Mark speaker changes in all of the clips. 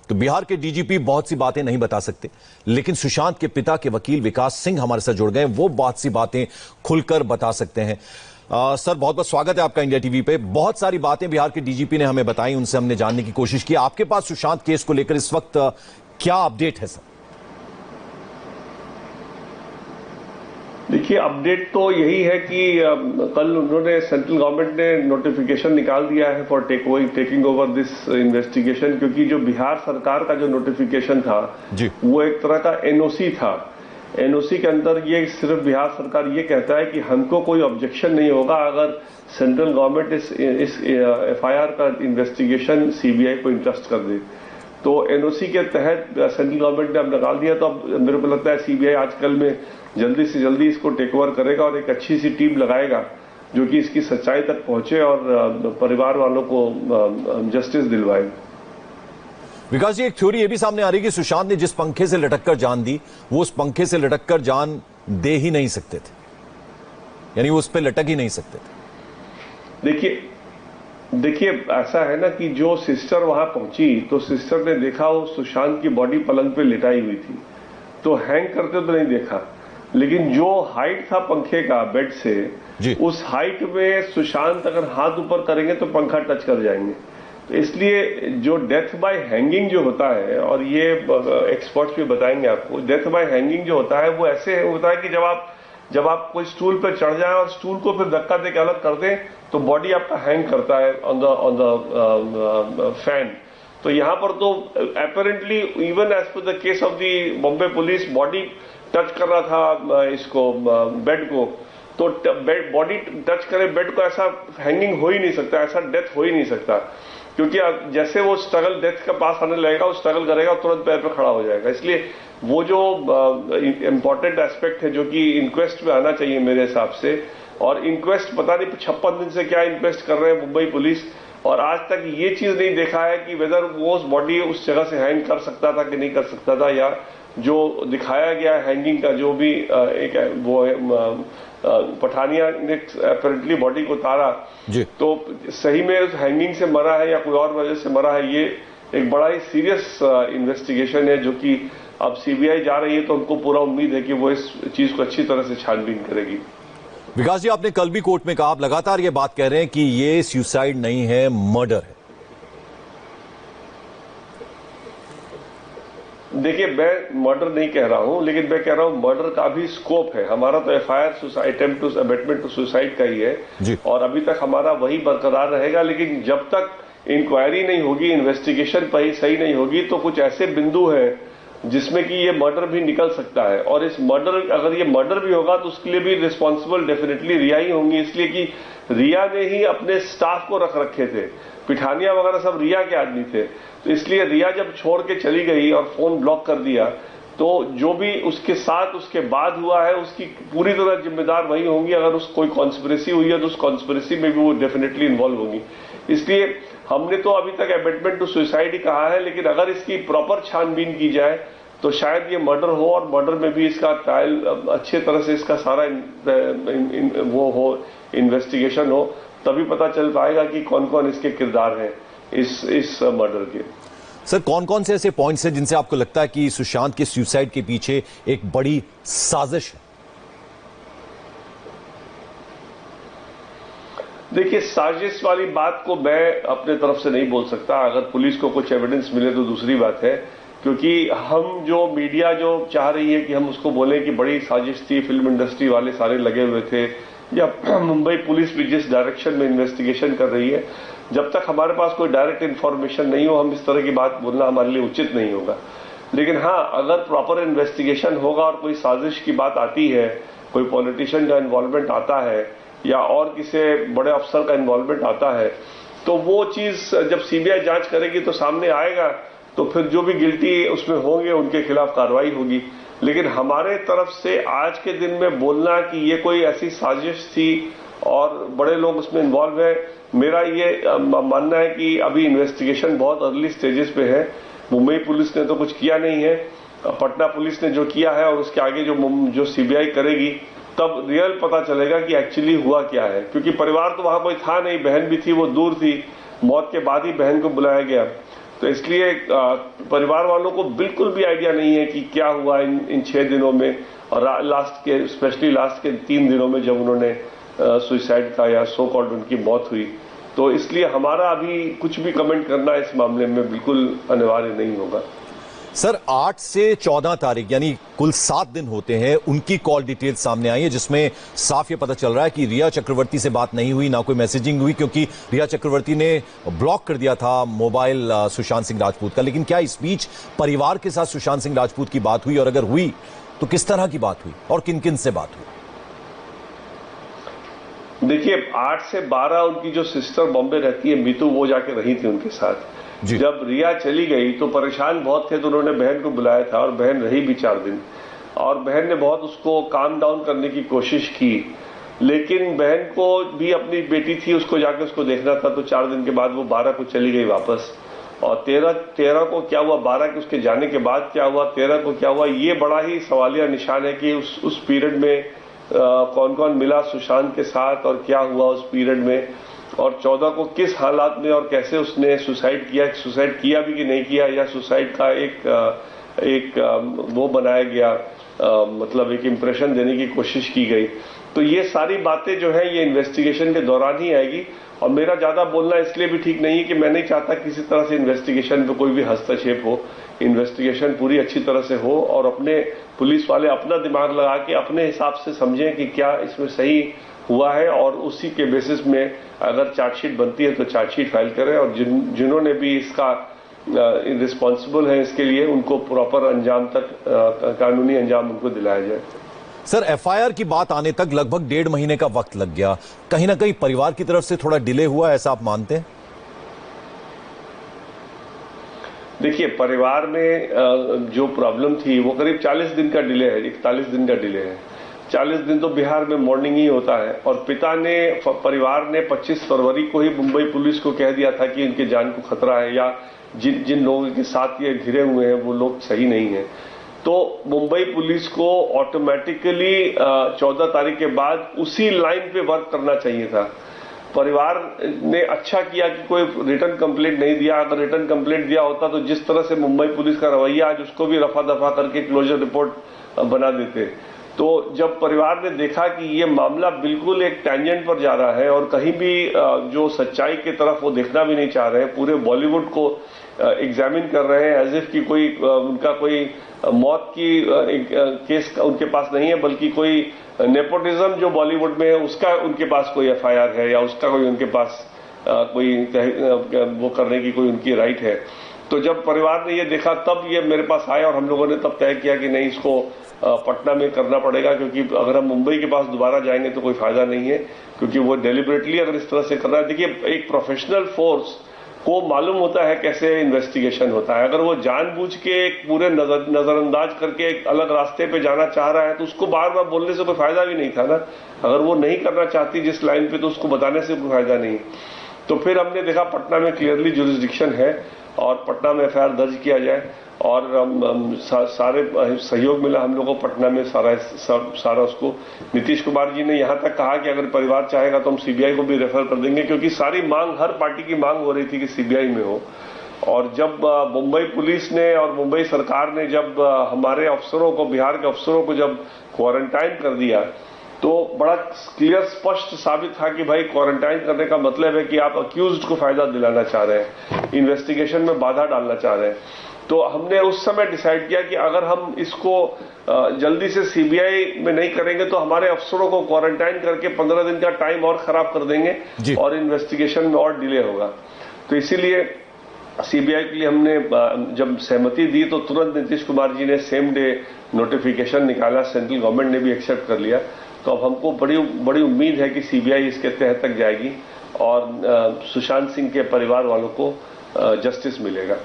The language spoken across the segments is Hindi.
Speaker 1: तो बिहार के डीजीपी बहुत सी बातें नहीं बता सकते, लेकिन सुशांत के पिता के वकील विकास सिंह हमारे साथ जुड़ गए, वो बहुत सी बातें खुलकर बता सकते हैं। सर, बहुत बहुत स्वागत है आपका इंडिया टीवी पे। बहुत सारी बातें बिहार के डीजीपी ने हमें बताई, उनसे हमने जानने की कोशिश की। आपके पास सुशांत केस को लेकर इस वक्त क्या अपडेट है सर?
Speaker 2: देखिए, अपडेट तो यही है कि कल उन्होंने सेंट्रल गवर्नमेंट ने नोटिफिकेशन निकाल दिया है for taking over this investigation, क्योंकि जो बिहार सरकार का जो नोटिफिकेशन था वो एक तरह का एनओसी था। एनओसी के अंदर ये सिर्फ बिहार सरकार ये कहता है कि हमको कोई ऑब्जेक्शन नहीं होगा अगर सेंट्रल गवर्नमेंट इस एफआईआर का इन्वेस्टिगेशन सीबीआई को इंट्रस्ट कर दे। तो एनओसी के तहत सेंट्रल गवर्नमेंट ने अब निकाल दिया। तो अब मेरे को लगता है सीबीआई आजकल में जल्दी से जल्दी इसको टेक ओवर करेगा और एक अच्छी सी टीम लगाएगा जो कि इसकी सच्चाई तक पहुंचे और परिवार वालों को जस्टिस दिलवाए।
Speaker 1: विकास जी, एक थ्योरी ये भी सामने आ रही है कि सुशांत ने जिस पंखे से लटककर जान दी, वो उस पंखे से लटककर जान दे ही नहीं सकते थे, यानी वो उस पर लटक ही नहीं सकते थे।
Speaker 2: देखिए ऐसा है ना कि जो सिस्टर वहां पहुंची तो सिस्टर ने देखा वो सुशांत की बॉडी पलंग पे लिटाई हुई थी, तो हैंग करते तो नहीं देखा, लेकिन जो हाइट था पंखे का बेड से, उस हाइट में सुशांत अगर हाथ ऊपर करेंगे तो पंखा टच कर जाएंगे। तो इसलिए जो डेथ बाय हैंगिंग जो होता है, और ये एक्सपर्ट्स भी बताएंगे आपको, डेथ बाय हैंगिंग जो होता है वो ऐसे होता है कि जब आप कोई स्टूल पर चढ़ जाए और स्टूल को फिर धक्का देकर अलग कर दें तो बॉडी आपका हैंग करता है ऑन द फैन। तो यहां पर तो apparently even as per the case of the Bombay police, body touch कर रहा था इसको बेड को, तो बॉडी टच करे बेड को, ऐसा हैंगिंग हो ही नहीं सकता, ऐसा डेथ हो ही नहीं सकता, क्योंकि जैसे वो स्ट्रगल डेथ का पास आने लगेगा, वो स्ट्रगल करेगा तुरंत पैर पर खड़ा हो जाएगा। इसलिए वो जो इम्पोर्टेंट एस्पेक्ट है जो कि इंक्वेस्ट में आना चाहिए मेरे हिसाब से, और इंक्वेस्ट पता नहीं 56 दिन से क्या इंक्वेस्ट कर रहे हैं मुंबई पुलिस, और आज तक ये चीज नहीं देखा है कि वेदर वो बॉडी उस जगह से हैंग कर सकता था कि नहीं कर सकता था, या जो दिखाया गया हैंगिंग का जो भी एक वो पठानिया ने अपेरेंटली बॉडी को उतारा, तो सही में उस हैंगिंग से मरा है या कोई और वजह से मरा है, ये एक बड़ा ही सीरियस इन्वेस्टिगेशन है जो कि अब सीबीआई जा रही है। तो हमको पूरा उम्मीद है कि वो इस चीज को अच्छी तरह से छानबीन करेगी।
Speaker 1: विकास जी, आपने कल भी कोर्ट में कहा, आप लगातार ये बात कह रहे हैं कि ये सुसाइड नहीं है, मर्डर है।
Speaker 2: देखिए, मैं मर्डर नहीं कह रहा हूं, लेकिन मैं कह रहा हूं मर्डर का भी स्कोप है। हमारा तो FIR attempt to abetment to suicide का ही है और अभी तक हमारा वही बरकरार रहेगा। लेकिन जब तक इंक्वायरी नहीं होगी, इन्वेस्टिगेशन पर ही सही नहीं होगी, तो कुछ ऐसे बिंदु हैं जिसमें कि ये मर्डर भी निकल सकता है। और इस मर्डर, अगर ये मर्डर भी होगा तो उसके लिए भी रिस्पॉन्सिबल डेफिनेटली रिया ही होंगी, इसलिए कि रिया ने ही अपने स्टाफ को रख रखे थे, पिठानिया वगैरह सब रिया के आदमी थे। तो इसलिए रिया जब छोड़ के चली गई और फोन ब्लॉक कर दिया, तो जो भी उसके साथ उसके बाद हुआ है उसकी पूरी तरह जिम्मेदार वही होंगी। अगर उस कोई कॉन्स्पिरेसी हुई है तो उस कॉन्स्पिरेसी में भी वो डेफिनेटली इन्वॉल्व होंगी। इसलिए हमने तो अभी तक अबेटमेंट टू सुसाइड ही कहा है, लेकिन अगर इसकी प्रॉपर छानबीन की जाए तो शायद ये मर्डर हो, और मर्डर में भी इसका ट्रायल अच्छे तरह से इसका सारा वो हो, इन्वेस्टिगेशन हो, तभी पता चल पाएगा कि कौन कौन इसके किरदार हैं इस मर्डर के।
Speaker 1: सर, कौन कौन से ऐसे पॉइंट्स हैं जिनसे आपको लगता है कि सुशांत के सुसाइड के पीछे एक बड़ी साजिश है?
Speaker 2: देखिए, साजिश वाली बात को मैं अपने तरफ से नहीं बोल सकता। अगर पुलिस को कुछ एविडेंस मिले तो दूसरी बात है, क्योंकि हम जो मीडिया जो चाह रही है कि हम उसको बोलें कि बड़ी साजिश थी, फिल्म इंडस्ट्री वाले सारे लगे हुए थे, या मुंबई पुलिस भी जिस डायरेक्शन में इन्वेस्टिगेशन कर रही है, जब तक हमारे पास कोई डायरेक्ट इन्फॉर्मेशन नहीं हो हम इस तरह की बात बोलना हमारे लिए उचित नहीं होगा। लेकिन हाँ, अगर प्रॉपर इन्वेस्टिगेशन होगा और कोई साजिश की बात आती है, कोई पॉलिटिशियन का इन्वॉल्वमेंट आता है या और किसी बड़े अफसर का इन्वॉल्वमेंट आता है, तो वो चीज जब सीबीआई जांच करेगी तो सामने आएगा, तो फिर जो भी गिल्टी उसमें होंगे उनके खिलाफ कार्रवाई होगी। लेकिन हमारे तरफ से आज के दिन में बोलना कि ये कोई ऐसी साजिश थी और बड़े लोग उसमें इन्वॉल्व है, मेरा ये मानना है कि अभी इन्वेस्टिगेशन बहुत अर्ली स्टेजेस पे है। मुंबई पुलिस ने तो कुछ किया नहीं है, पटना पुलिस ने जो किया है और उसके आगे जो सीबीआई करेगी तब रियल पता चलेगा कि एक्चुअली हुआ क्या है। क्योंकि परिवार तो वहां कोई था नहीं, बहन भी थी, वो दूर थी, मौत के बाद ही बहन को बुलाया गया। तो इसलिए परिवार वालों को बिल्कुल भी आइडिया नहीं है कि क्या हुआ इन 6 दिनों में, और स्पेशली लास्ट के 3 दिनों में जब उन्होंने सुसाइड का या सो कॉल्ड उनकी मौत हुई। तो इसलिए हमारा अभी कुछ भी कमेंट करना इस मामले में बिल्कुल अनिवार्य नहीं होगा।
Speaker 1: सर 8 से 14 तारीख यानी कुल 7 दिन होते हैं, उनकी कॉल डिटेल सामने आई है जिसमें साफ ये पता चल रहा है कि रिया चक्रवर्ती से बात नहीं हुई, ना कोई मैसेजिंग हुई, क्योंकि रिया चक्रवर्ती ने ब्लॉक कर दिया था मोबाइल सुशांत सिंह राजपूत का। लेकिन क्या इस बीच परिवार के साथ सुशांत सिंह राजपूत की बात हुई, और अगर हुई तो किस तरह की बात हुई और किन किन से बात हुई?
Speaker 2: देखिए 8 से 12 उनकी जो सिस्टर बॉम्बे रहती है मीतू, वो जाके रही थी उनके साथ। जब रिया चली गई तो परेशान बहुत थे, तो उन्होंने बहन को बुलाया था और बहन रही भी 4 दिन, और बहन ने बहुत उसको काम डाउन करने की कोशिश की। लेकिन बहन को भी अपनी बेटी थी, उसको जाके उसको देखना था। तो 4 दिन के बाद वो 12 को चली गई वापस, और 13 को क्या हुआ, 12 के उसके जाने के बाद क्या हुआ, 13 को क्या हुआ, ये बड़ा ही सवालिया निशान है कि उस पीरियड में कौन कौन मिला सुशांत के साथ और क्या हुआ उस पीरियड में, और 14 को किस हालात में और कैसे उसने सुसाइड किया भी कि नहीं किया, या सुसाइड का एक वो बनाया गया, मतलब एक इंप्रेशन देने की कोशिश की गई। तो ये सारी बातें जो है ये इन्वेस्टिगेशन के दौरान ही आएगी, और मेरा ज्यादा बोलना इसलिए भी ठीक नहीं है कि मैं नहीं चाहता किसी तरह से इन्वेस्टिगेशन पे कोई भी हस्तक्षेप हो। इन्वेस्टिगेशन पूरी अच्छी तरह से हो, और अपने पुलिस वाले अपना दिमाग लगा के अपने हिसाब से समझें कि क्या इसमें सही हुआ है, और उसी के बेसिस में अगर चार्जशीट बनती है तो चार्जशीट फाइल करें, और जिन्होंने भी इसका रिस्पॉन्सिबल है इसके लिए, उनको प्रॉपर अंजाम तक कानूनी अंजाम उनको दिलाया जाए।
Speaker 1: सर एफआईआर की बात आने तक लगभग 1.5 महीने का वक्त लग गया, कहीं ना कहीं परिवार की तरफ से थोड़ा डिले हुआ, ऐसा आप मानते हैं?
Speaker 2: देखिए परिवार में जो प्रॉब्लम थी वो करीब 40 दिन का डिले है, 41 दिन का डिले है। 40 दिन तो बिहार में मॉर्निंग ही होता है, और परिवार ने 25 फरवरी को ही मुंबई पुलिस को कह दिया था कि इनके जान को खतरा है, या जिन लोगों के साथ ये घिरे हुए हैं वो लोग सही नहीं है। तो मुंबई पुलिस को ऑटोमेटिकली 14 तारीख के बाद उसी लाइन पे वर्क करना चाहिए था। परिवार ने अच्छा किया कि कोई रिटर्न कंप्लेंट नहीं दिया। अगर रिटर्न कंप्लेंट दिया होता तो जिस तरह से मुंबई पुलिस का रवैया आज, उसको भी रफा दफा करके क्लोजर रिपोर्ट बना देते। तो जब परिवार ने देखा कि ये मामला बिल्कुल एक टैंजेंट पर जा रहा है और कहीं भी जो सच्चाई की तरफ वो देखना भी नहीं चाह रहे हैं, पूरे बॉलीवुड को एग्जामिन कर रहे हैं एज इफ कि कोई उनका कोई मौत की केस उनके पास नहीं है, बल्कि कोई नेपोटिज्म जो बॉलीवुड में है उसका उनके पास कोई एफआईआर है, या उसका कोई उनके पास कोई वो करने की कोई उनकी राइट है। तो जब परिवार ने ये देखा तब ये मेरे पास आया, और हम लोगों ने तब तय किया कि नहीं, इसको पटना में करना पड़ेगा, क्योंकि अगर हम मुंबई के पास दोबारा जाएंगे तो कोई फायदा नहीं है, क्योंकि वो डेलिबरेटली अगर इस तरह से कर रहा है। देखिए एक प्रोफेशनल फोर्स को मालूम होता है कैसे इन्वेस्टिगेशन होता है। अगर वो जानबूझ के एक पूरे नजरअंदाज करके एक अलग रास्ते पे जाना चाह रहा है तो उसको बार बार बोलने से कोई फायदा भी नहीं था ना। अगर वो नहीं करना चाहती जिस लाइन पे, तो उसको बताने से कोई फायदा नहीं। तो फिर हमने देखा पटना में क्लियरली जुरिस्डिक्शन है, और पटना में एफआईआर दर्ज किया जाए, और सारे सहयोग मिला हम लोगों को पटना में सारा उसको। नीतीश कुमार जी ने यहां तक कहा कि अगर परिवार चाहेगा तो हम सीबीआई को भी रेफर कर देंगे, क्योंकि सारी मांग, हर पार्टी की मांग हो रही थी कि सीबीआई में हो। और जब मुंबई पुलिस ने और मुंबई सरकार ने जब हमारे अफसरों को, बिहार के अफसरों को जब क्वारंटाइन कर दिया, तो बड़ा क्लियर स्पष्ट साबित था कि भाई क्वारंटाइन करने का मतलब है कि आप अक्यूज्ड को फायदा दिलाना चाह रहे हैं, इन्वेस्टिगेशन में बाधा डालना चाह रहे हैं। तो हमने उस समय डिसाइड किया कि अगर हम इसको जल्दी से सीबीआई में नहीं करेंगे तो हमारे अफसरों को क्वारंटाइन करके 15 दिन का टाइम और खराब कर देंगे और इन्वेस्टिगेशन में और डिले होगा। तो इसीलिए सीबीआई के लिए हमने जब सहमति दी तो तुरंत नीतीश कुमार जी ने सेम डे नोटिफिकेशन निकाला, सेंट्रल गवर्नमेंट ने भी एक्सेप्ट कर लिया। तो अब हमको बड़ी उम्मीद है कि सीबीआई इसके तह तक जाएगी और सुशांत सिंह के परिवार वालों को जस्टिस मिलेगा।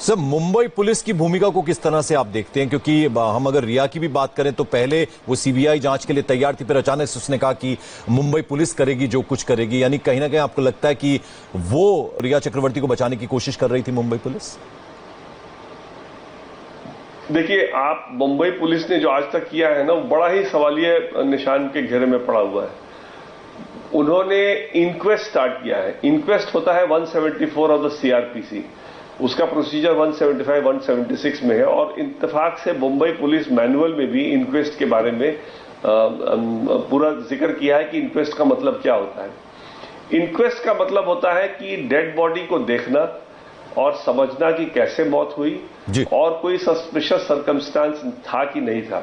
Speaker 1: सर मुंबई पुलिस की भूमिका को किस तरह से आप देखते हैं, क्योंकि हम अगर रिया की भी बात करें तो पहले वो सीबीआई जांच के लिए तैयार थी, फिर अचानक से उसने कहा कि मुंबई पुलिस करेगी जो कुछ करेगी, यानी कहीं ना कहीं आपको लगता है कि वो रिया चक्रवर्ती को बचाने की कोशिश कर रही थी मुंबई पुलिस?
Speaker 2: देखिए आप, मुंबई पुलिस ने जो आज तक किया है ना, वो बड़ा ही सवालिया निशान के घेरे में पड़ा हुआ है। उन्होंने इंक्वेस्ट स्टार्ट किया है। इंक्वेस्ट होता है 174 ऑफ द सीआरपीसी। उसका प्रोसीजर 175, 176 में है और इत्तेफाक से मुंबई पुलिस मैनुअल में भी इंक्वेस्ट के बारे में पूरा जिक्र किया है कि इंक्वेस्ट का मतलब क्या होता है। इंक्वेस्ट का मतलब होता है कि डेड बॉडी को देखना और समझना कि कैसे मौत हुई और कोई सस्पिशियस सर्कमस्टांस था कि नहीं था।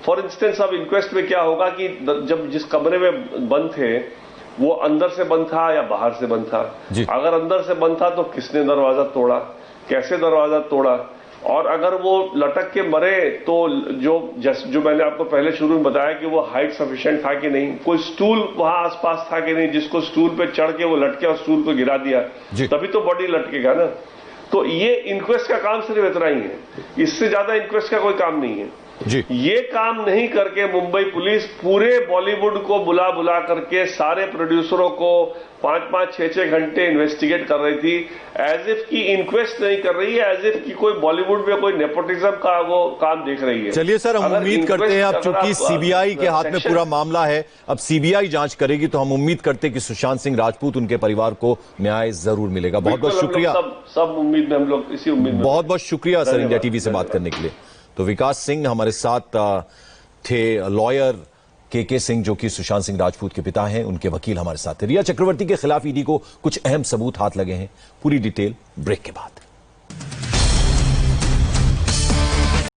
Speaker 2: फॉर इंस्टेंस अब इंक्वेस्ट में क्या होगा कि जब जिस कमरे में बंद थे वो अंदर से बंद था या बाहर से बंद था। अगर अंदर से बंद था तो किसने दरवाजा तोड़ा, कैसे दरवाजा तोड़ा, और अगर वो लटक के मरे तो जो मैंने आपको पहले शुरू में बताया कि वो हाइट सफिशिएंट था कि नहीं, कोई स्टूल वहां आसपास था कि नहीं जिसको स्टूल पे चढ़ के वो लटके और स्टूल को गिरा दिया, तभी तो बॉडी लटकेगा ना। तो ये इंक्वेस्ट का काम सिर्फ इतना ही है, इससे ज्यादा इंक्वेस्ट का कोई काम नहीं है। ये काम नहीं करके मुंबई पुलिस पूरे बॉलीवुड को बुला बुला करके सारे प्रोड्यूसरों को 5-5, 6-6 घंटे इन्वेस्टिगेट कर रही थी, एज इफ की इंक्वेस्ट नहीं कर रही है, एज इफ की कोई बॉलीवुड में कोई नेपोटिज्म का वो काम देख रही है।
Speaker 1: चलिए सर, हम उम्मीद करते हैं अब चूंकि सीबीआई के हाथ में पूरा मामला है, अब सीबीआई जांच करेगी, तो हम उम्मीद करते हैं कि सुशांत सिंह राजपूत उनके परिवार को न्याय जरूर मिलेगा। बहुत बहुत शुक्रिया।
Speaker 2: सब उम्मीद में, हम लोग इसी उम्मीद में।
Speaker 1: बहुत बहुत शुक्रिया सर इंडिया टीवी से बात करने के लिए। तो विकास सिंह हमारे साथ थे, लॉयर के सिंह जो कि सुशांत सिंह राजपूत के पिता हैं, उनके वकील हमारे साथ थे। रिया चक्रवर्ती के खिलाफ ईडी को कुछ अहम सबूत हाथ लगे हैं। पूरी डिटेल ब्रेक के बाद।